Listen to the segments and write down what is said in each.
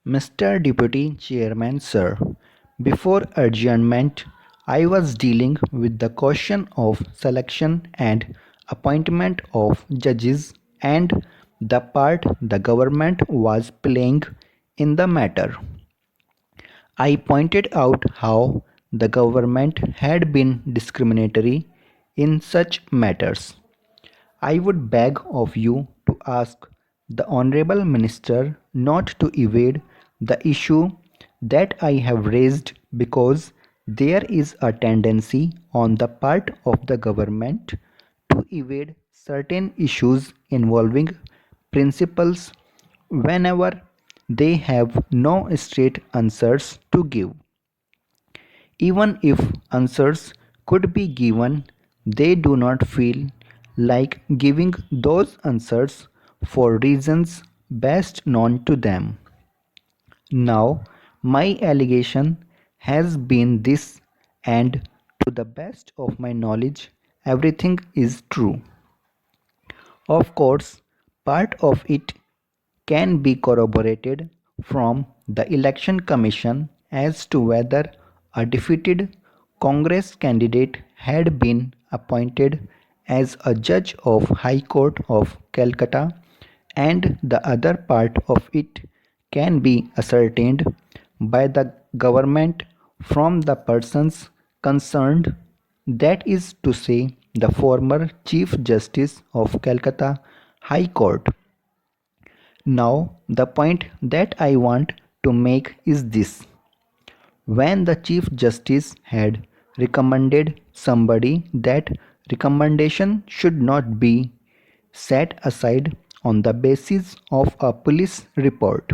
Mr. Deputy Chairman, sir, before adjournment, I was dealing with the question of selection and appointment of judges and the part the government was playing in the matter. I pointed out how the government had been discriminatory in such matters. I would beg of you to ask the Honourable Minister not to evade the issue that I have raised because there is a tendency on the part of the government to evade certain issues involving principles whenever they have no straight answers to give. Even if answers could be given, they do not feel like giving those answers for reasons best known to them. Now, my allegation has been this, and to the best of my knowledge, everything is true. Of course, part of it can be corroborated from the Election Commission as to whether a defeated Congress candidate had been appointed as a judge of High Court of Calcutta, and the other part of it can be ascertained by the government from the persons concerned, that is to say, the former Chief Justice of Calcutta High Court. Now, the point that I want to make is this. When the Chief Justice had recommended somebody, that recommendation should not be set aside on the basis of a police report.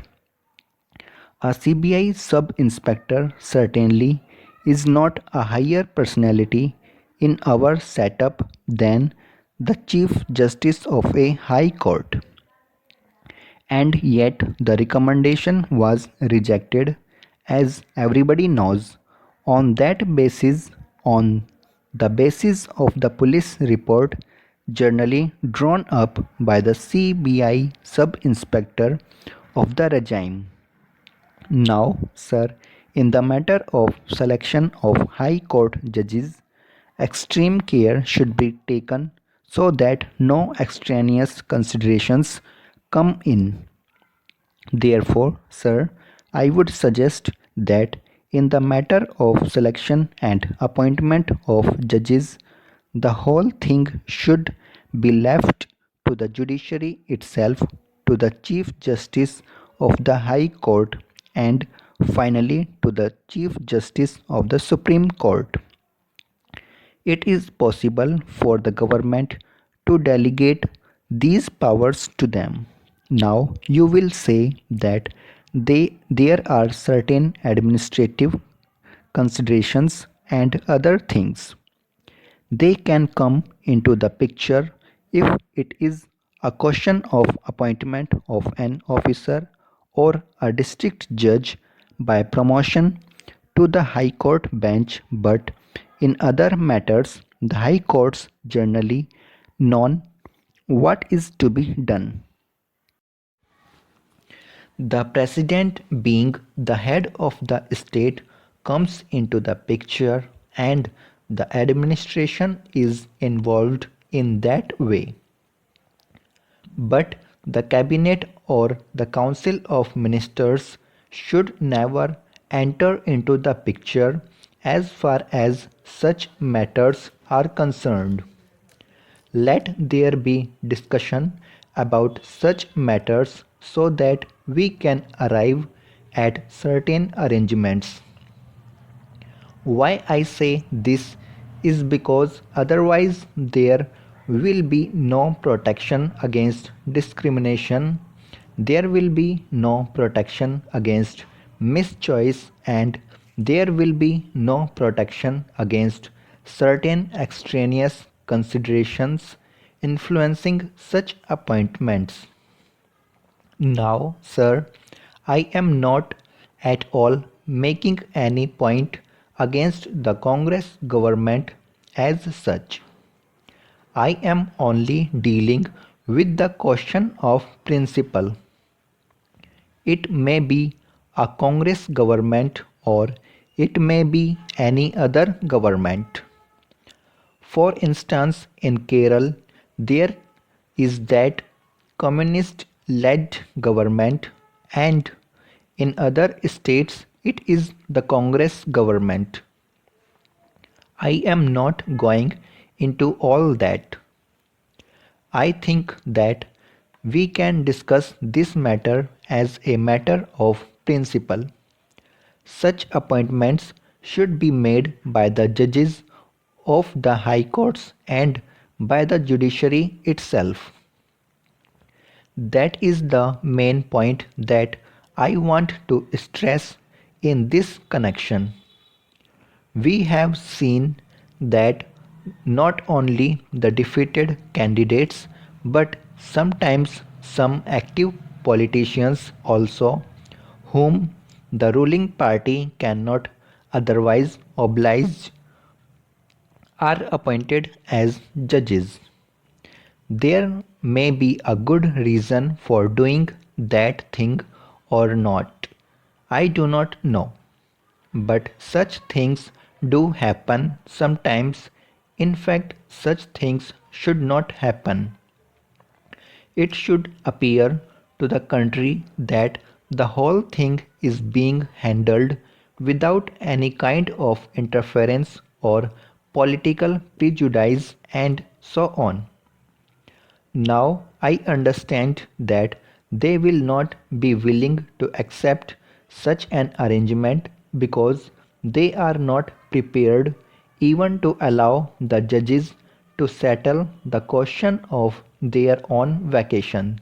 A CBI sub-inspector certainly is not a higher personality in our setup than the Chief Justice of a High Court. And yet the recommendation was rejected, as everybody knows, on the basis of the police report generally drawn up by the CBI sub-inspector of the regime. Now, sir, in the matter of selection of High Court judges, extreme care should be taken so that no extraneous considerations come in. Therefore, sir, I would suggest that in the matter of selection and appointment of judges, the whole thing should be left to the judiciary itself, to the Chief Justice of the High Court, and finally to the Chief Justice of the Supreme Court. It is possible for the government to delegate these powers to them. Now, you will say that there are certain administrative considerations and other things. They can come into the picture if it is a question of appointment of an officer or a district judge by promotion to the High Court bench, but in other matters, the High Courts generally know what is to be done. The president, being the head of the state, comes into the picture, and the administration is involved in that way. But the cabinet or the council of ministers should never enter into the picture as far as such matters are concerned. Let there be discussion about such matters so that we can arrive at certain arrangements. Why I say this is because otherwise there will be no protection against discrimination, there will be no protection against mischoice, and there will be no protection against certain extraneous considerations influencing such appointments. Now, sir, I am not at all making any point against the Congress government as such. I am only dealing with the question of principle. It may be a Congress government, or it may be any other government. For instance, in Kerala, there is that communist led government, and in other states, it is the Congress government. I am not going into all that. I think that we can discuss this matter as a matter of principle. Such appointments should be made by the judges of the high courts and by the judiciary itself. That is the main point that I want to stress in this connection. We have seen that not only the defeated candidates but sometimes some active politicians also, whom the ruling party cannot otherwise oblige, are appointed as judges. There may be a good reason for doing that thing or not. I do not know. But such things do happen sometimes. In fact, such things should not happen. It should appear to the country that the whole thing is being handled without any kind of interference or political prejudice and so on. Now I understand that they will not be willing to accept such an arrangement because they are not prepared even to allow the judges to settle the question of their own vacation.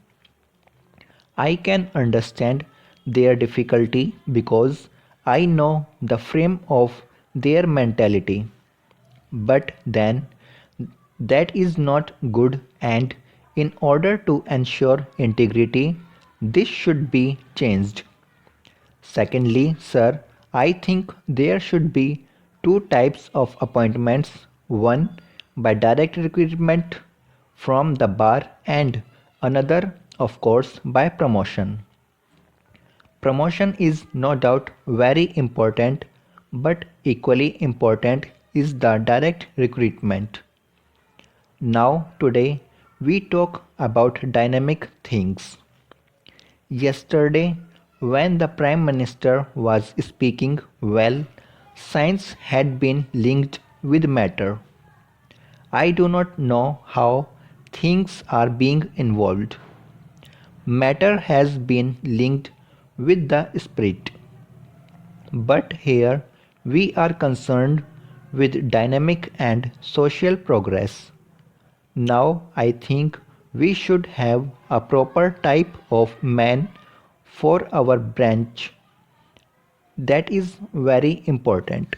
I can understand their difficulty because I know the frame of their mentality. But then that is not good, and in order to ensure integrity, this should be changed. Secondly, sir, I think there should be two types of appointments, one by direct recruitment from the bar and another, of course, by promotion. Promotion is no doubt very important, but equally important is the direct recruitment. Now, today, we talk about dynamic things. Yesterday, when the Prime Minister was speaking, well, science had been linked with matter. I do not know how things are being involved. Matter has been linked with the spirit. But here we are concerned with dynamic and social progress. Now I think we should have a proper type of man for our branch. That is very important.